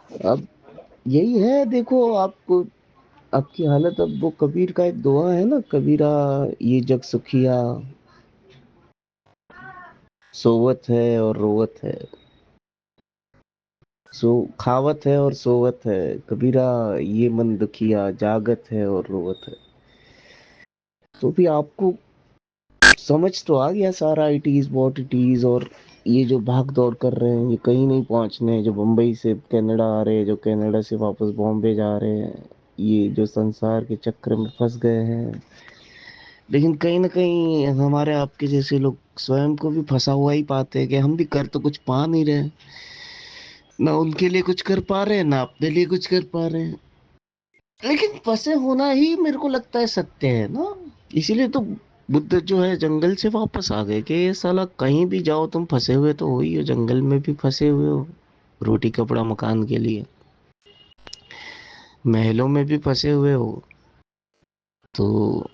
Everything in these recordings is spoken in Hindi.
अब यही है, देखो आपको आपकी हालत। अब वो कबीर का एक दोहा है ना, कबीरा ये जग सुखिया, सोवत है और रोवत है, सो खावत है और सोवत है, कबीरा ये मन दुखिया, जागत है और रोवत है। तो भी आपको समझ तो आ गया सारा, it is what it is. और ये जो भाग दौड़ कर रहे हैं, ये कहीं नहीं पहुंचने हैं, जो बम्बई से कनाडा आ रहे हैं, जो कनाडा से वापस बॉम्बे जा रहे हैं, ये जो संसार के चक्र में फंस गए हैं। लेकिन कहीं ना कहीं हमारे आपके जैसे लोग स्वयं को भी फंसा हुआ ही पाते हैं कि हम भी कर तो कुछ पा नहीं रहे, ना उनके लिए कुछ कर पा रहे हैं, ना अपने लिए कुछ कर पा रहे हैं। लेकिन फंसे होना ही मेरे को लगता है सत्य है ना। इसीलिए तो बुद्ध जो है जंगल से वापस आ गए कि ये साला कहीं भी जाओ तुम फंसे हुए तो हो ही हो, जंगल में भी फंसे हुए हो रोटी कपड़ा मकान के लिए, महलों में भी फंसे हुए हो। तो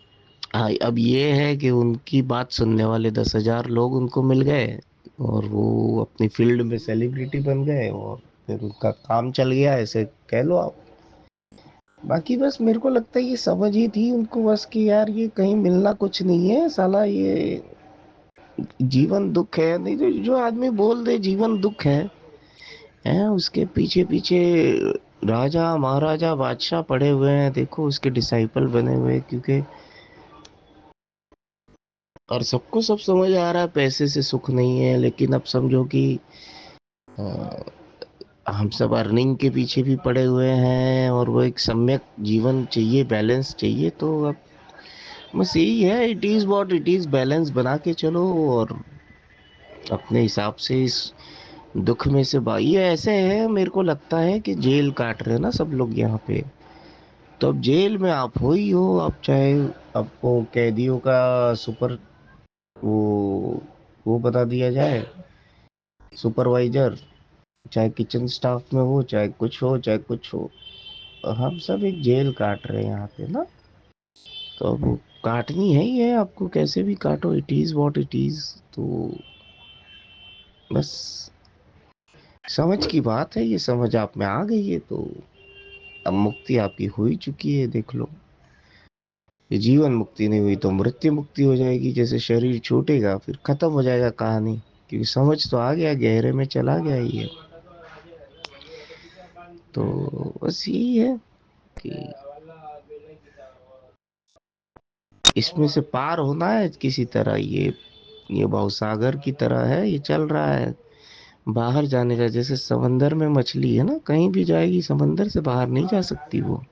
अब ये है कि उनकी बात सुनने वाले 10,000 लोग उनको मिल गए, और वो अपनी फील्ड में सेलिब्रिटी बन गए, और फिर उनका काम चल गया, ऐसे कह लो आप। बाकी बस मेरे को लगता है ये समझ ही थी उनको बस कि यार ये कहीं मिलना कुछ नहीं है साला, ये जीवन दुख है। नहीं तो जो आदमी बोल दे जीवन दुख है उसके पीछे पीछे राजा महाराजा बादशाह पड़े हुए हैं, देखो उसके डिसाइपल बने हुए हैं, क्योंकि और सबको सब समझ आ रहा है पैसे से सुख नहीं है। लेकिन अब समझो कि हम सब अर्निंग के पीछे भी पड़े हुए हैं, और वो एक सम्यक जीवन चाहिए, बैलेंस चाहिए। तो अब बस यही है, it is what it is, balance बना के चलो, और अपने हिसाब से इस दुख में से ये ऐसे है, मेरे को लगता है कि जेल काट रहे हैं ना सब लोग यहाँ पे। तो अब जेल में आप हो ही हो, आप चाहे आपको कैदियों का सुपर वो वो बता दिया जाए, सुपरवाइजर, चाहे किचन स्टाफ में हो, चाहे कुछ हो, चाहे कुछ हो, हम सब एक जेल काट रहे हैं यहाँ पे ना। तो अब वो काटनी है ही है आपको, कैसे भी काटो, it is what it is. तो बस समझ की बात है, ये समझ आप में आ गई है तो अब मुक्ति आपकी हो ही चुकी है, देख लो। ये जीवन मुक्ति नहीं हुई तो मृत्यु मुक्ति हो जाएगी, जैसे शरीर छूटेगा फिर खत्म हो जाएगा कहानी, क्योंकि समझ तो आ गया, गहरे में चला गया ये। तो बस यही है कि इसमें से पार होना है किसी तरह। ये भवसागर की तरह है, ये चल रहा है बाहर जाने का। जैसे समंदर में मछली है ना, कहीं भी जाएगी समंदर से बाहर नहीं जा सकती वो।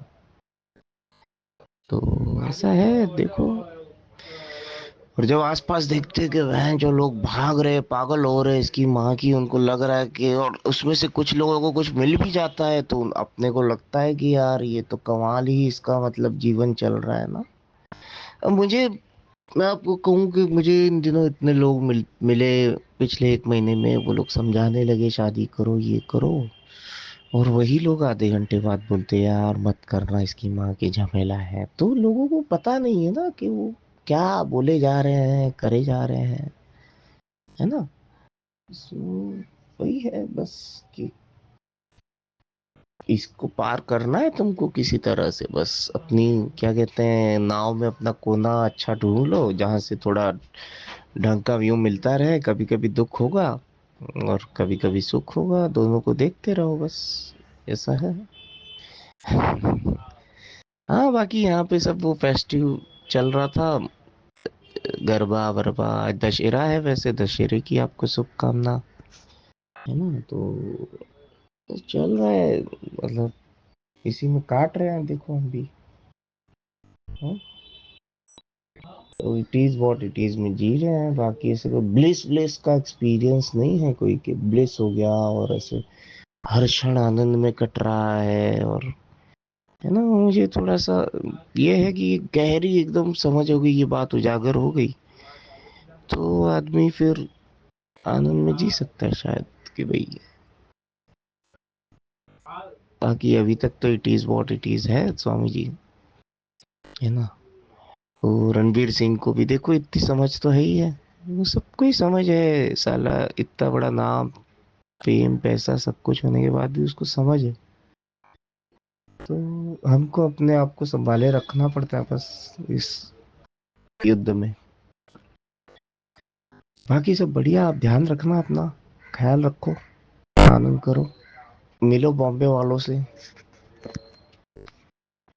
तो ऐसा है देखो। और जब आसपास देखते हैं कि वह जो लोग भाग रहे पागल हो रहे इसकी माँ की, उनको लग रहा है कि, और उसमें से कुछ लोगों को कुछ मिल भी जाता है, तो अपने को लगता है कि यार ये तो कमाल ही इसका मतलब जीवन चल रहा है ना। अब मुझे, मैं आपको कहूँ कि मुझे इन दिनों इतने लोग मिले पिछले 1 महीने में, वो लोग समझाने लगे शादी करो ये करो, और वही लोग आधे घंटे बाद बोलते यार मत करना इसकी माँ की झमेला है। तो लोगों को पता नहीं है ना कि वो क्या बोले जा रहे हैं, करे जा रहे हैं, है ना। सो वही है बस कि इसको पार करना है तुमको किसी तरह से, बस अपनी क्या कहते हैं नाव में अपना कोना अच्छा ढूंढ लो, जहां से थोड़ा ढंग का व्यू मिलता रहे। कभी कभी दुख होगा और कभी कभी सुख होगा, दोनों को देखते रहो बस, ऐसा है। हाँ बाकी यहाँ पे सब वो फेस्टिव चल रहा था, गरबा वरबा। आज दशहरा है, वैसे दशहरे की आपको शुभकामना, है ना। तो चल रहा है, मतलब इसी में काट रहे हैं देखो हम भी, हाँ? तो it is what it is में जी रहे हैं। बाकी ऐसे कोई ब्लिस ब्लिस का एक्सपीरियंस नहीं है कोई कि ब्लिस हो गया और ऐसे हर क्षण आनंद में कट रहा है, और है ना। मुझे थोड़ा सा ये है कि गहरी एकदम समझ हो गई, ये बात उजागर हो गई, तो आदमी फिर आनंद में जी सकता है शायद, कि भाई। बाकी अभी तक तो it is what it is है स्वामी जी, है ना। तो रणवीर सिंह को भी देखो, इतनी समझ तो है ही है, वो सबको ही समझ है साला, इतना बड़ा नाम फेम पैसा सब कुछ होने के बाद भी उसको समझ है। तो हमको अपने आप को संभाले रखना पड़ता है बस इस युद्ध में। बाकी सब बढ़िया, आप ध्यान रखना अपना, ख्याल रखो, आनंद करो, मिलो बॉम्बे वालों से।